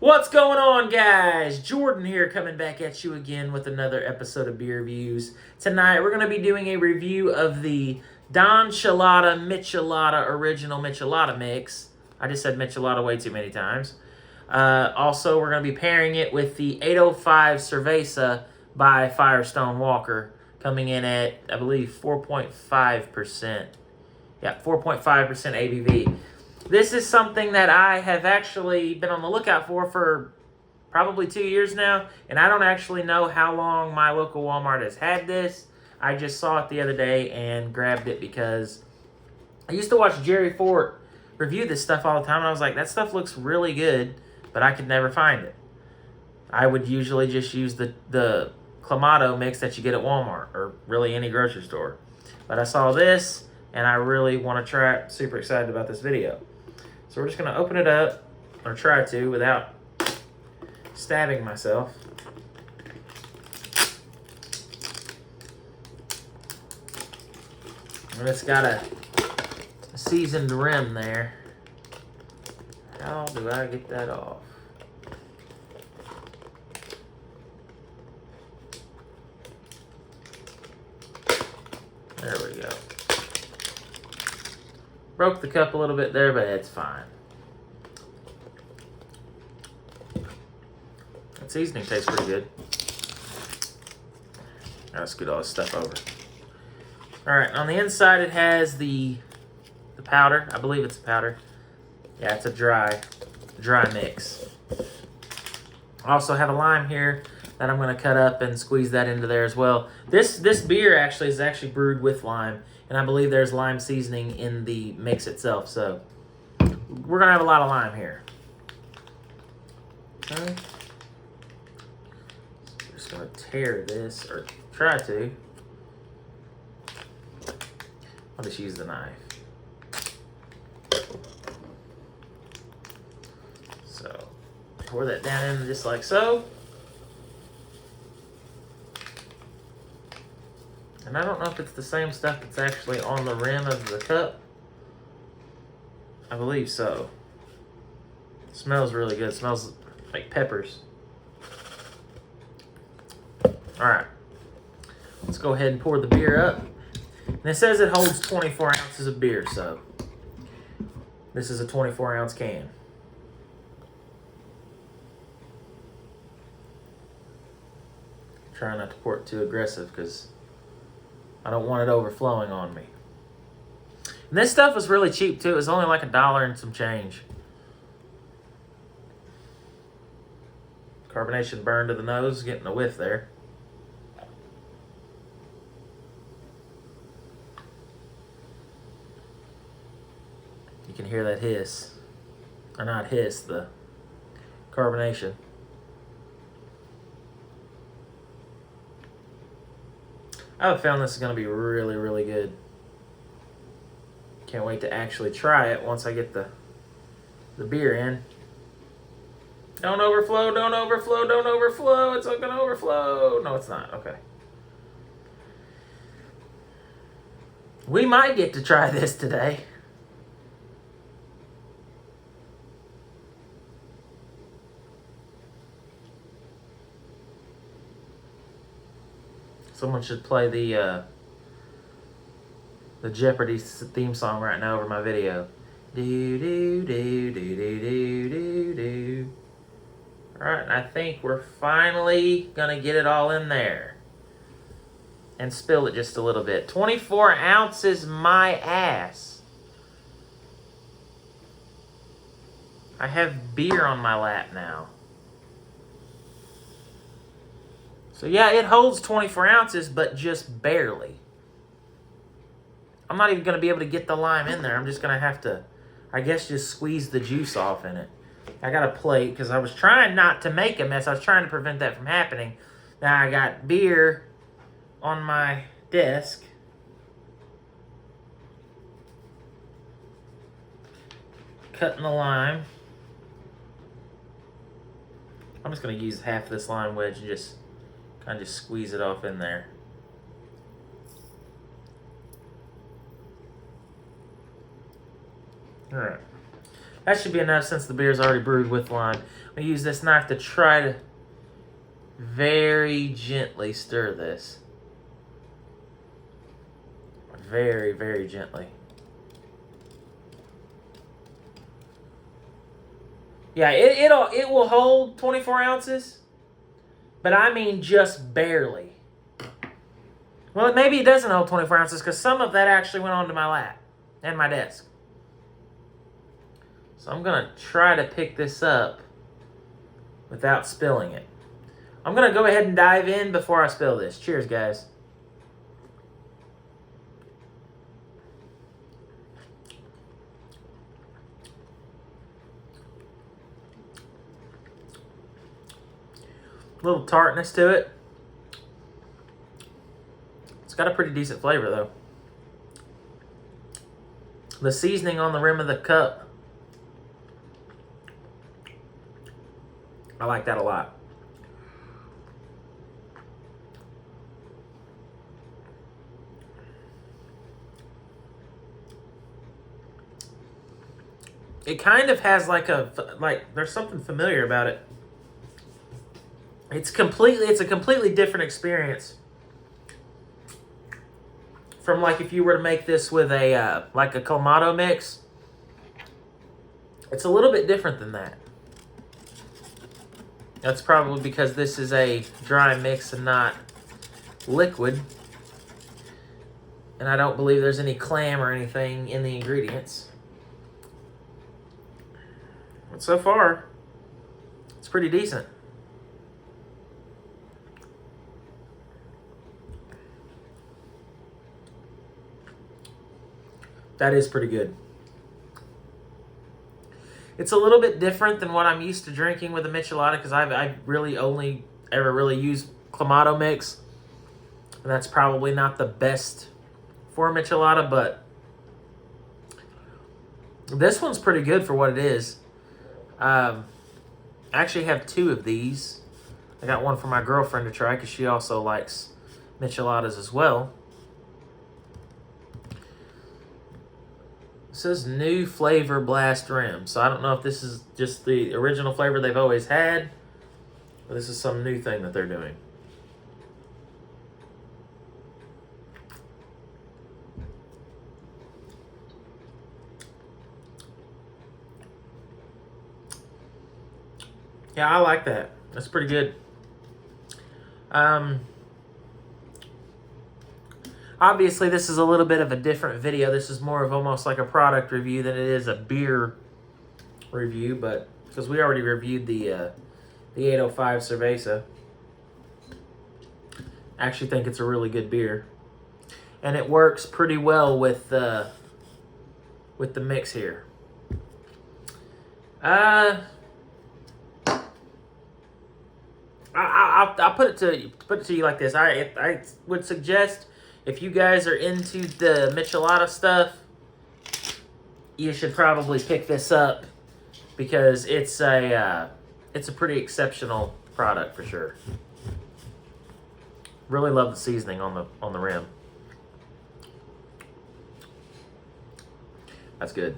What's going on, guys? Jordan here, coming back at you again with another episode of Beer Reviews. Tonight, we're going to be doing a review of the Don Chelada Michelada Original Michelada Mix. I just said Michelada way too many times. Also, we're going to be pairing it with the 805 Cerveza by Firestone Walker, coming in at, I believe, 4.5%. Yeah, 4.5% ABV. This is something that I have actually been on the lookout for probably 2 years now, and I don't actually know how long my local Walmart has had this. I just saw it the other day and grabbed it because I used to watch Jerry Fort review this stuff all the time, and I was like, that stuff looks really good, but I could never find it. I would usually just use the Clamato mix that you get at Walmart or really any grocery store. But I saw this, and I really want to try it. Super excited about this video. So we're just going to open it up, or try to, without stabbing myself. And it's got a seasoned rim there. How do I get that off? There we go. Broke the cup a little bit there, but it's fine. That seasoning tastes pretty good. I'll scoot all this stuff over. Alright, on the inside it has the powder. I believe it's a powder. Yeah, it's a dry mix. I also have a lime here that I'm going to cut up and squeeze that into there as well. This beer actually is brewed with lime, and I believe there's lime seasoning in the mix itself, so we're going to have a lot of lime here. Okay. So we're just going to tear this, or try to. I'll just use the knife. So, pour that down in just like so. And I don't know if it's the same stuff that's actually on the rim of the cup. I believe so. It smells really good. It smells like peppers. Alright. Let's go ahead and pour the beer up. And it says it holds 24 ounces of beer, so this is a 24-ounce can. Try not to pour it too aggressive because I don't want it overflowing on me. And this stuff was really cheap too. It was only like $1 and some change. Carbonation burned to the nose, getting a whiff there. You can hear that hiss. Or not hiss, the carbonation. I have found this is going to be really, really good. Can't wait to actually try it once I get the beer in. Don't overflow, don't overflow, don't overflow. It's not going to overflow. No, it's not. Okay. We might get to try this today. Someone should play the Jeopardy theme song right now over my video. Do do do do do do do do. All right, I think we're finally gonna get it all in there and spill it just a little bit. 24 ounces, my ass. I have beer on my lap now. So yeah, it holds 24 ounces, but just barely. I'm not even going to be able to get the lime in there. I'm just going to have to, I guess, just squeeze the juice off in it. I got a plate because I was trying not to make a mess. I was trying to prevent that from happening. Now I got beer on my desk. Cutting the lime. I'm just going to use half of this lime wedge and just kind of squeeze it off in there. All right. That should be enough since the beer is already brewed with lime. I'm going to use this knife to try to very gently stir this. Very, very gently. Yeah, it will hold 24 ounces, but I mean just barely. Well, maybe it doesn't hold 24 ounces because some of that actually went onto my lap and my desk. So I'm going to try to pick this up without spilling it. I'm going to go ahead and dive in before I spill this. Cheers, guys. A little tartness to it. It's got a pretty decent flavor, though. The seasoning on the rim of the cup, I like that a lot. It kind of has like there's something familiar about it. It's a completely different experience from like if you were to make this with a like a Clamato mix. It's a little bit different than that. That's probably because this is a dry mix and not liquid. And I don't believe there's any clam or anything in the ingredients. But so far, it's pretty decent. That is pretty good. It's a little bit different than what I'm used to drinking with a Michelada because I really only ever really use Clamato mix. And that's probably not the best for a Michelada, but this one's pretty good for what it is. I actually have 2 of these. I got one for my girlfriend to try because she also likes Micheladas as well. It says new flavor blast rim. So I don't know if this is just the original flavor they've always had, or this is some new thing that they're doing. Yeah, I like that. That's pretty good. Obviously, this is a little bit of a different video. This is more of almost like a product review than it is a beer review, but because we already reviewed the 805 Cerveza. I actually think it's a really good beer, and it works pretty well with the mix here. I'll put it to you like this. I would suggest, if you guys are into the Michelada stuff, you should probably pick this up because it's a pretty exceptional product for sure. Really love the seasoning on the rim. That's good.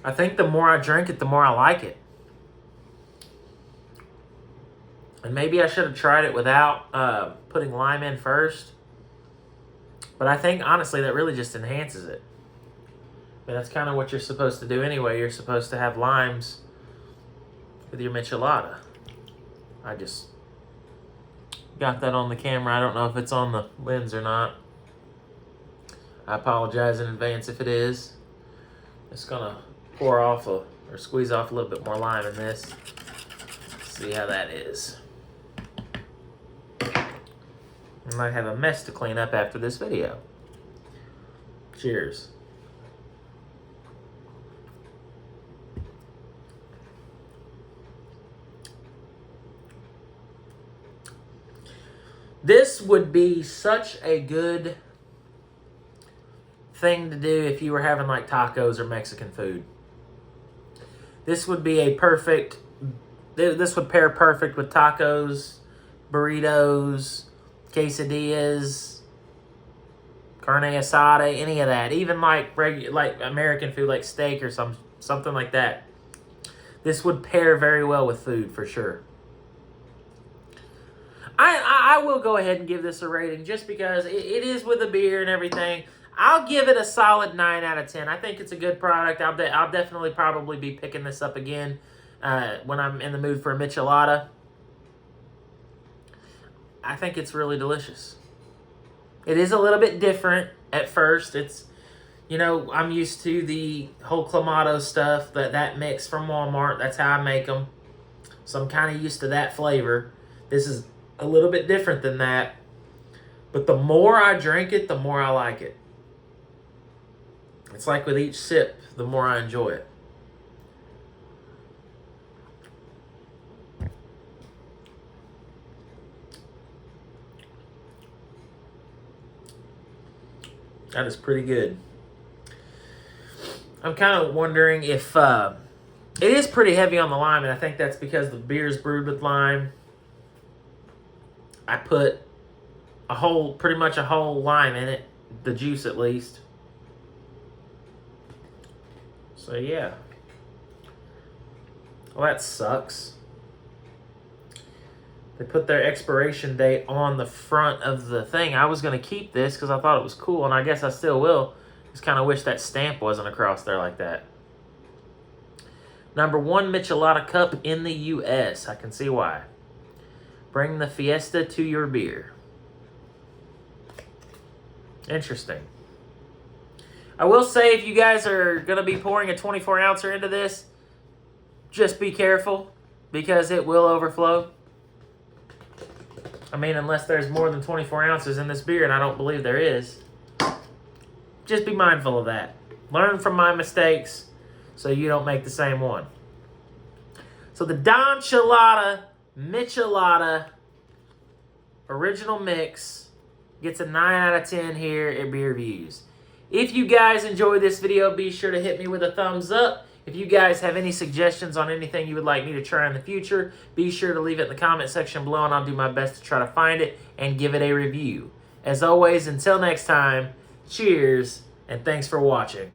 I think the more I drink it, the more I like it. And maybe I should have tried it without putting lime in first. But I think, honestly, that really just enhances it. I mean, that's kind of what you're supposed to do anyway. You're supposed to have limes with your Michelada. I just got that on the camera. I don't know if it's on the lens or not. I apologize in advance if it is. It's going to pour off or squeeze off a little bit more lime in this. See how that is. I might have a mess to clean up after this video. Cheers. This would be such a good thing to do if you were having like tacos or Mexican food. This would be a perfect, this would pair perfect with tacos, burritos, quesadillas, carne asada, any of that. Even like like American food, like steak or something like that. This would pair very well with food for sure. I will go ahead and give this a rating just because it is with a beer and everything. I'll give it a solid 9 out of 10. I think it's a good product. I'll definitely probably be picking this up again when I'm in the mood for a Michelada. I think it's really delicious. It is a little bit different at first. It's, you know, I'm used to the whole Clamato stuff, that mix from Walmart. That's how I make them. So I'm kind of used to that flavor. This is a little bit different than that. But the more I drink it, the more I like it. It's like with each sip, the more I enjoy it. That is pretty good. I'm kind of wondering if it is pretty heavy on the lime, and I think that's because the beer is brewed with lime. I put pretty much a whole lime in it, the juice at least. So yeah. Well, that sucks. They put their expiration date on the front of the thing. I was going to keep this because I thought it was cool, and I guess I still will. Just kind of wish that stamp wasn't across there like that. Number 1 Michelada cup in the U.S. I can see why. Bring the fiesta to your beer. Interesting. I will say, if you guys are going to be pouring a 24-ouncer into this, just be careful because it will overflow. I mean, unless there's more than 24 ounces in this beer, and I don't believe there is. Just be mindful of that. Learn from my mistakes so you don't make the same one. So the Don Chelada Michelada Original Mix gets a 9 out of 10 here at Beer Views. If you guys enjoyed this video, be sure to hit me with a thumbs up. If you guys have any suggestions on anything you would like me to try in the future, be sure to leave it in the comment section below, and I'll do my best to try to find it and give it a review. As always, until next time, cheers, and thanks for watching.